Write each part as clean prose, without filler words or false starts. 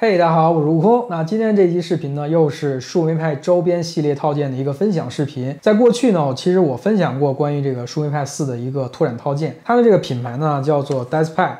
嘿，大家好，我是悟空。那今天这期视频呢，又是树莓派周边系列套件的一个分享视频。在过去呢，其实我分享过关于这个树莓派4的一个拓展套件，它的这个品牌呢叫做 DeskPad。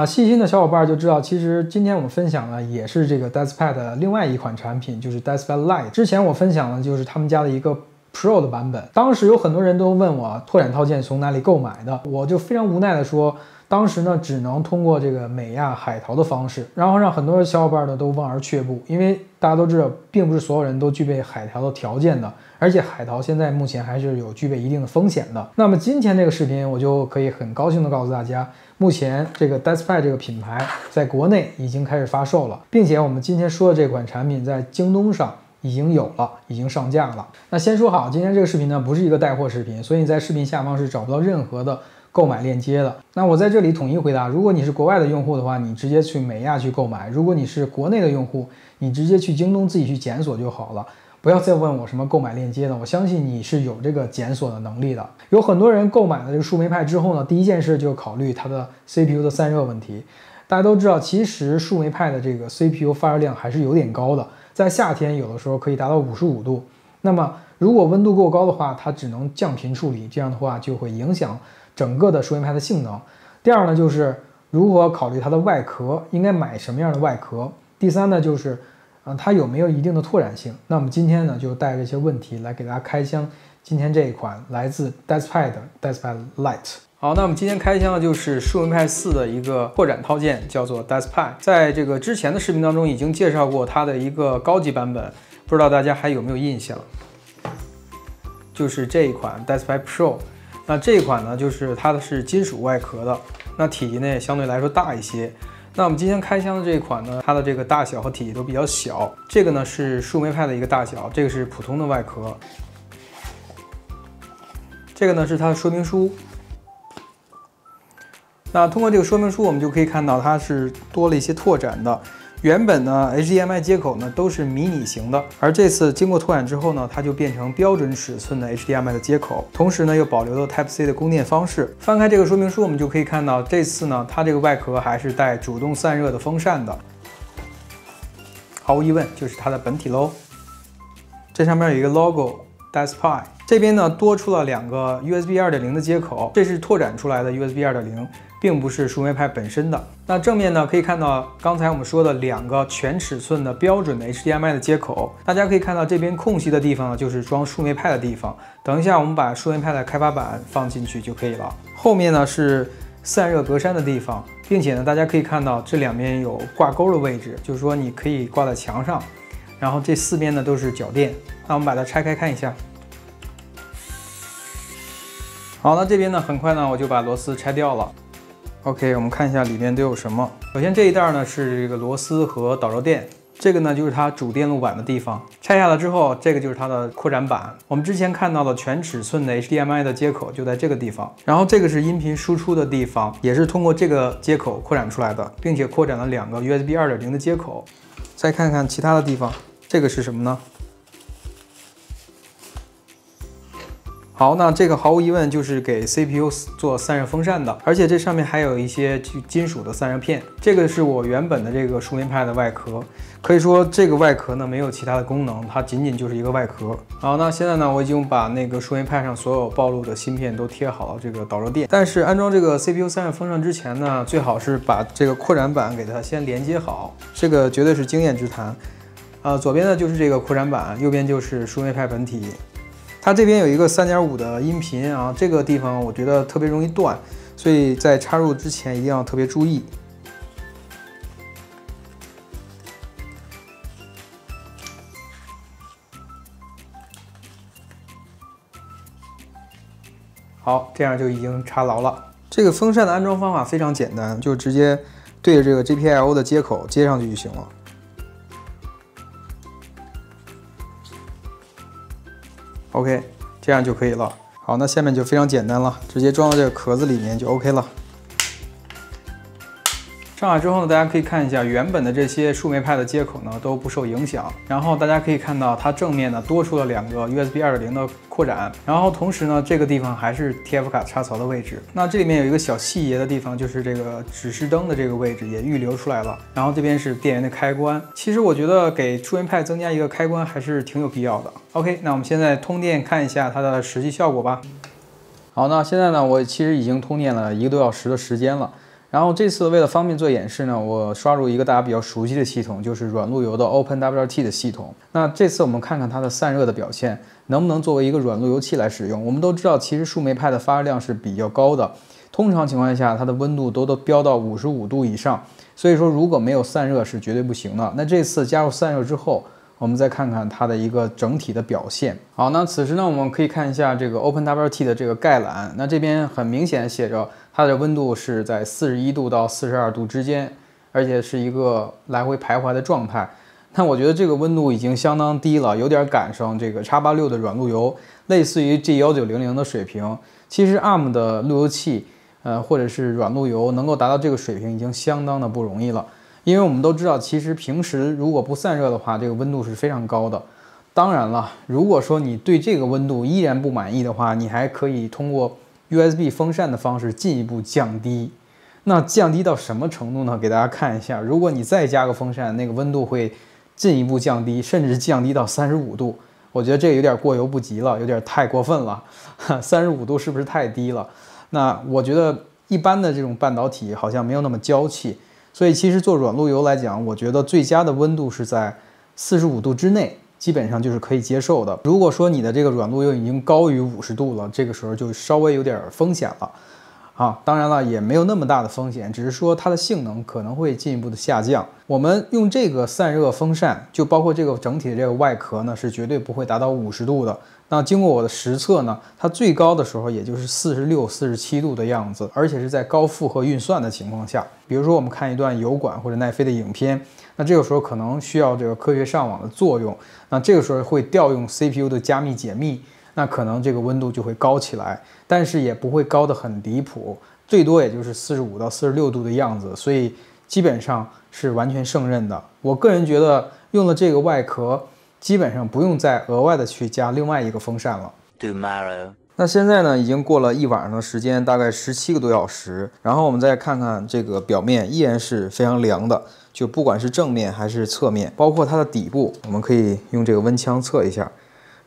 细心的小伙伴就知道，其实今天我们分享的也是这个 DeskPad 的另外一款产品，就是 DeskPad Lite。之前我分享的就是他们家的一个 Pro 的版本。当时有很多人都问我拓展套件从哪里购买的，我就非常无奈的说，当时呢只能通过这个美亚海淘的方式，然后让很多小伙伴呢都望而却步，因为大家都知道，并不是所有人都具备海淘的条件的，而且海淘现在目前还是有具备一定的风险的。那么今天这个视频，我就可以很高兴的告诉大家，目前这个 DeskPad 这个品牌在国内已经开始发售了，并且我们今天说的这款产品在京东上已经有了，已经上架了。那先说好，今天这个视频呢不是一个带货视频，所以你在视频下方是找不到任何的购买链接的。那我在这里统一回答，如果你是国外的用户的话，你直接去美亚去购买；如果你是国内的用户，你直接去京东自己去检索就好了。不要再问我什么购买链接了，我相信你是有这个检索的能力的。有很多人购买了这个树莓派之后呢，第一件事就考虑它的 CPU 的散热问题。大家都知道，其实树莓派的这个 CPU 发热量还是有点高的，在夏天有的时候可以达到55度。那么如果温度够高的话，它只能降频处理，这样的话就会影响整个的树莓派的性能。第二呢，就是如何考虑它的外壳，应该买什么样的外壳。第三呢，就是它有没有一定的拓展性。那么今天呢，就带着这些问题来给大家开箱今天这一款来自 DeskPad 的 DeskPad Lite。好，那我们今天开箱的就是树莓派4的一个拓展套件，叫做 DeskPad。在这个之前的视频当中已经介绍过它的一个高级版本，不知道大家还有没有印象？就是这一款 DeskPad Pro。那这一款呢，就是它的是金属外壳的，那体积呢也相对来说大一些。那我们今天开箱的这一款呢，它的这个大小和体积都比较小。这个呢是树莓派的一个大小，这个是普通的外壳。这个呢是它的说明书。那通过这个说明书，我们就可以看到它是多了一些拓展的。原本呢 HDMI 接口呢都是迷你型的，而这次经过拓展之后呢，它就变成标准尺寸的 HDMI 的接口，同时呢又保留了 Type-C 的供电方式。翻开这个说明书，我们就可以看到，这次呢它这个外壳还是带主动散热的风扇的，毫无疑问就是它的本体喽。这上面有一个 logo DeskPad， 这边呢多出了2个 USB 2.0 的接口，这是拓展出来的 USB 2.0。并不是树莓派本身的。那正面呢，可以看到刚才我们说的2个全尺寸的标准的 HDMI 的接口。大家可以看到这边空隙的地方呢，就是装树莓派的地方。等一下我们把树莓派的开发板放进去就可以了。后面呢是散热格栅的地方，并且呢，大家可以看到这两边有挂钩的位置，就是说你可以挂在墙上。然后这4边呢都是脚垫。那我们把它拆开看一下。好，那这边呢，很快呢我就把螺丝拆掉了。OK， 我们看一下里面都有什么。首先这一袋呢是这个螺丝和导热垫，这个呢就是它主电路板的地方。拆下来之后，这个就是它的扩展板。我们之前看到的全尺寸的 HDMI 的接口就在这个地方。然后这个是音频输出的地方，也是通过这个接口扩展出来的，并且扩展了2个 USB 2.0 的接口。再看看其他的地方，这个是什么呢？好，那这个毫无疑问就是给 CPU 做散热风扇的，而且这上面还有一些金属的散热片。这个是我原本的这个树莓派的外壳，可以说这个外壳呢没有其他的功能，它仅仅就是一个外壳。好，那现在呢我已经把那个树莓派上所有暴露的芯片都贴好了这个导热垫，但是安装这个 CPU 散热风扇之前呢，最好是把这个扩展板给它先连接好，这个绝对是经验之谈。左边呢就是这个扩展板，右边就是树莓派本体。它这边有一个 3.5 的音频啊，这个地方我觉得特别容易断，所以在插入之前一定要特别注意。好，这样就已经插牢了。这个风扇的安装方法非常简单，就直接对着这个 GPIO 的接口接上去就行了。OK， 这样就可以了。好，那下面就非常简单了，直接装到这个壳子里面就 OK 了。上好之后呢，大家可以看一下原本的这些树莓派的接口呢都不受影响。然后大家可以看到它正面呢多出了2个 USB 2.0的扩展，然后同时呢这个地方还是 TF 卡插槽的位置。那这里面有一个小细节的地方，就是这个指示灯的这个位置也预留出来了。然后这边是电源的开关。其实我觉得给树莓派增加一个开关还是挺有必要的。OK， 那我们现在通电看一下它的实际效果吧。好，那现在呢我其实已经通电了1个多小时的时间了。然后这次为了方便做演示呢，我刷入一个大家比较熟悉的系统，就是软路由的 OpenWRT 的系统。那这次我们看看它的散热的表现，能不能作为一个软路由器来使用。我们都知道，其实树莓派的发热量是比较高的，通常情况下它的温度都飙到55度以上，所以说如果没有散热是绝对不行的。那这次加入散热之后，我们再看看它的一个整体的表现。好，那此时呢，我们可以看一下这个 OpenWRT 的这个概览。那这边很明显写着它的温度是在41度到42度之间，而且是一个来回徘徊的状态。那我觉得这个温度已经相当低了，有点赶上这个 X86 的软路由，类似于 G1900的水平。其实 ARM 的路由器，或者是软路由能够达到这个水平已经相当的不容易了。因为我们都知道，其实平时如果不散热的话，这个温度是非常高的。当然了，如果说你对这个温度依然不满意的话，你还可以通过 USB 风扇的方式进一步降低。那降低到什么程度呢？给大家看一下，如果你再加个风扇，那个温度会进一步降低，甚至降低到35度。我觉得这个有点过犹不及了，有点太过分了。35度是不是太低了？那我觉得一般的这种半导体好像没有那么娇气。所以其实做软路由来讲，我觉得最佳的温度是在45度之内，基本上就是可以接受的。如果说你的这个软路由已经高于50度了，这个时候就稍微有点风险了。当然了，也没有那么大的风险，只是说它的性能可能会进一步的下降。我们用这个散热风扇，就包括这个整体的这个外壳呢，是绝对不会达到50度的。那经过我的实测呢，它最高的时候也就是46、47度的样子，而且是在高负荷运算的情况下。比如说我们看一段油管或者奈飞的影片，那这个时候可能需要这个科学上网的作用，那这个时候会调用 CPU 的加密解密，那可能这个温度就会高起来，但是也不会高得很离谱，最多也就是45到46度的样子，所以基本上是完全胜任的。我个人觉得用了这个外壳，基本上不用再额外的去加另外一个风扇了。那现在呢，已经过了一晚上的时间，大概17个多小时。然后我们再看看这个表面，依然是非常凉的，就不管是正面还是侧面，包括它的底部，我们可以用这个温枪测一下，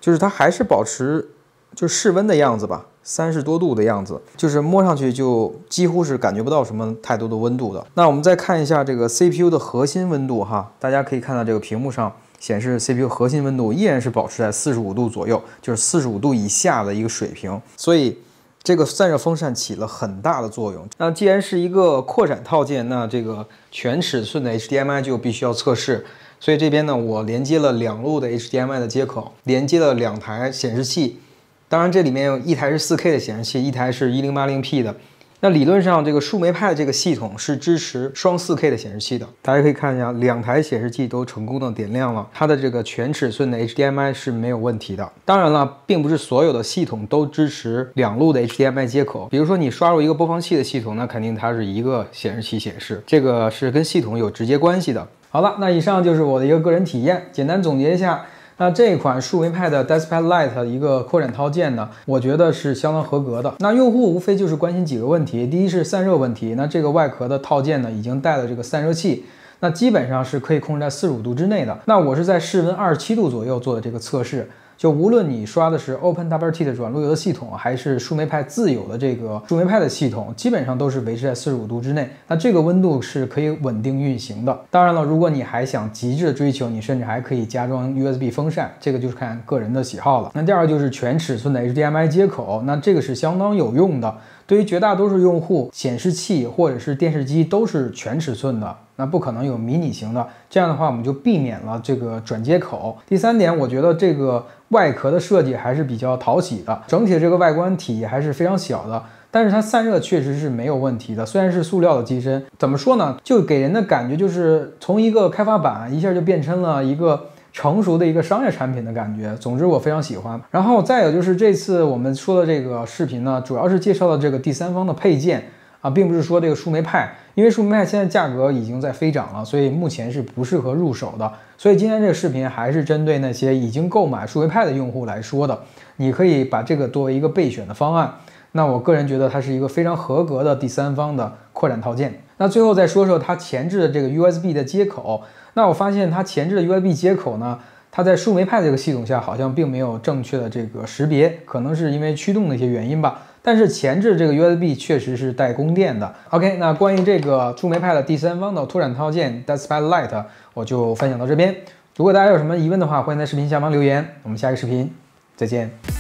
就是它还是保持就室温的样子吧，30多度的样子，就是摸上去就几乎是感觉不到什么太多的温度的。那我们再看一下这个 CPU 的核心温度哈，大家可以看到这个屏幕上显示 CPU 核心温度依然是保持在45度左右，就是45度以下的一个水平，所以这个散热风扇起了很大的作用。那既然是一个扩展套件，那这个全尺寸的 HDMI 就必须要测试。所以这边呢，我连接了2路的 HDMI 的接口，连接了2台显示器。当然，这里面有一台是4K 的显示器，一台是1080p 的。那理论上，这个树莓派的这个系统是支持双 4K 的显示器的。大家可以看一下，2台显示器都成功的点亮了，它的这个全尺寸的 HDMI 是没有问题的。当然了，并不是所有的系统都支持2路的 HDMI 接口。比如说你刷入一个播放器的系统，那肯定它是一个显示器显示，这个是跟系统有直接关系的。好了，那以上就是我的一个个人体验，简单总结一下。那这一款树莓派的 DeskPad Lite 一个扩展套件呢，我觉得是相当合格的。那用户无非就是关心几个问题，第一是散热问题。那这个外壳的套件呢，已经带了这个散热器，那基本上是可以控制在45度之内的。那我是在室温27度左右做的这个测试。就无论你刷的是 OpenWRT 的软路由的系统，还是树莓派自有的这个树莓派的系统，基本上都是维持在45度之内。那这个温度是可以稳定运行的。当然了，如果你还想极致的追求，你甚至还可以加装 USB 风扇，这个就是看个人的喜好了。那第二个就是全尺寸的 HDMI 接口，那这个是相当有用的。对于绝大多数用户，显示器或者是电视机都是全尺寸的，那不可能有迷你型的。这样的话，我们就避免了这个转接口。第三点，我觉得这个外壳的设计还是比较讨喜的，整体的这个外观体还是非常小的，但是它散热确实是没有问题的。虽然是塑料的机身，怎么说呢？就给人的感觉就是从一个开发板一下就变成了一个成熟的一个商业产品的感觉。总之我非常喜欢。然后再有就是这次我们说的这个视频呢，主要是介绍了这个第三方的配件啊，并不是说这个树莓派，因为树莓派现在价格已经在飞涨了，所以目前是不适合入手的。所以今天这个视频还是针对那些已经购买树莓派的用户来说的，你可以把这个作为一个备选的方案。那我个人觉得它是一个非常合格的第三方的扩展套件。那最后再说说它前置的这个 USB 的接口。那我发现它前置的 USB 接口呢，它在树莓派这个系统下好像并没有正确的这个识别，可能是因为驱动的一些原因吧。但是前置这个 USB 确实是带供电的。OK， 那关于这个树莓派的第三方的拓展套件 DeathSpy Lite， 我就分享到这边。如果大家有什么疑问的话，欢迎在视频下方留言。我们下一个视频再见。